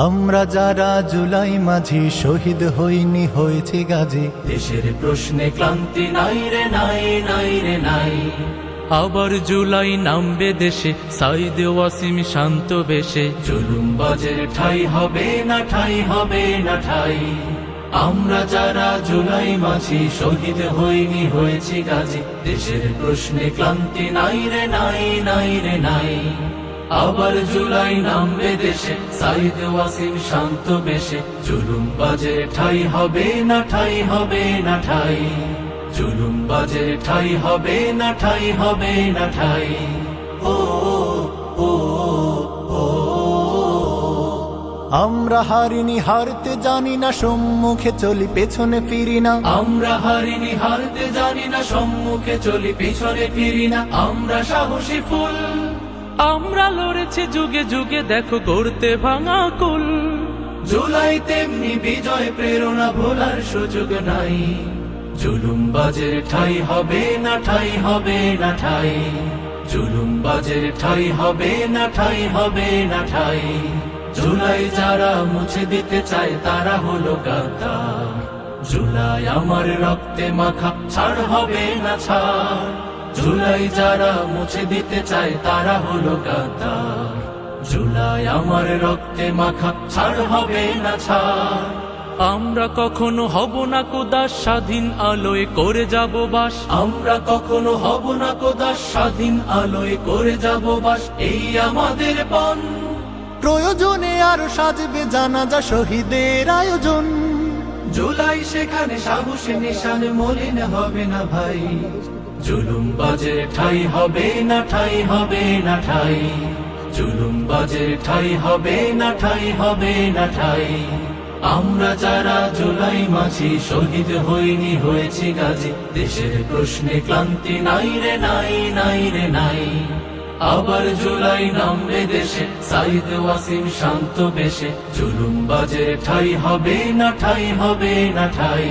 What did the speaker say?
আমরা যারা জুলাই মাঝি শহীদ হইনি হয়েছে গাজী, দেশের প্রশ্নে ক্লান্তি নাই রে নাই নাই রে নাই। আবার জুলাই নামবে দেশে, সাইদ ওয়াসিম শান্ত বেশে। জুলুমবাজের ঠাই হবে না ঠাই হবে না ঠাই। আমরা যারা জুলাই মাঝি শহীদ হইনি হয়েছি গাজী, দেশের প্রশ্নে ক্লান্তি নাই রে নাই নাই রে নাই। আবার জুলাই নামবে দেশে, সাইদ ওয়াসিম শান্ত বেশে। জুলুমবাজের ঠাই হবে না ঠাই হবে না ঠাই। জুলুমবাজের ঠাই হবে না ঠাই হবে না ঠাই। ও ও ও আমরা হারিনি হারতে জানি না, সম্মুখে চলি পেছনে ফিরি না। আমরা হারিনি হারতে জানি না, সম্মুখে চলি পিছনে ফিরি না। আমরা সাহসী ফুল, আমরা লড়েছি যুগে যুগে, দেখো গড়তে ভাঙা কুল। জুলাই তেমনি বিজয় প্রেরণা ভোলার সুযোগ নাই। জুলুমবাজের ঠাই হবে না ঠাই হবে না ঠাই। জুলুমবাজের ঠাই হবে না ঠাই হবে না ঠাই। জুলাই যারা মুছে দিতে চায় তারা হলো গাদ্দার। জুলাই আমার রক্তে মাখা, ছাড় হবে না ছাড়। জুলাই যারা মুছে দিতে চায় তারা হলো গাদ্দার। জুলাই আমার রক্তে মাখা, ছাড় হবে না ছাড়। আমরা কখনো হব না কোদাস, স্বাধীন আলোয় করে যাব বাস। আমরা কখনো হব না কোদাস, স্বাধীন আলোয় করে যাব বাস। এই আমাদের পণ, প্রয়োজনে আরো সাজবে জানাজা শহীদের আয়োজন। জুলাই সেখানে সাহসী নিশান মলিন হবে না ভাই। জুলুমবাজের ঠাই হবে না ঠাই হবে না ঠাই। জুলুমবাজের ঠাই হবে না ঠাই হবে না ঠাই। আমরা যারা জুলাই মাঝি শহীদ হইনি হয়েছি গাজী, দেশের প্রশ্নে ক্লান্তি নাই রে নাই নাই রে নাই। আবার জুলাই নামবে দেশে, সাইদ ওয়াসিম শান্ত বেশে। জুলুমবাজের ঠাই হবে না ঠাই হবে না ঠাই।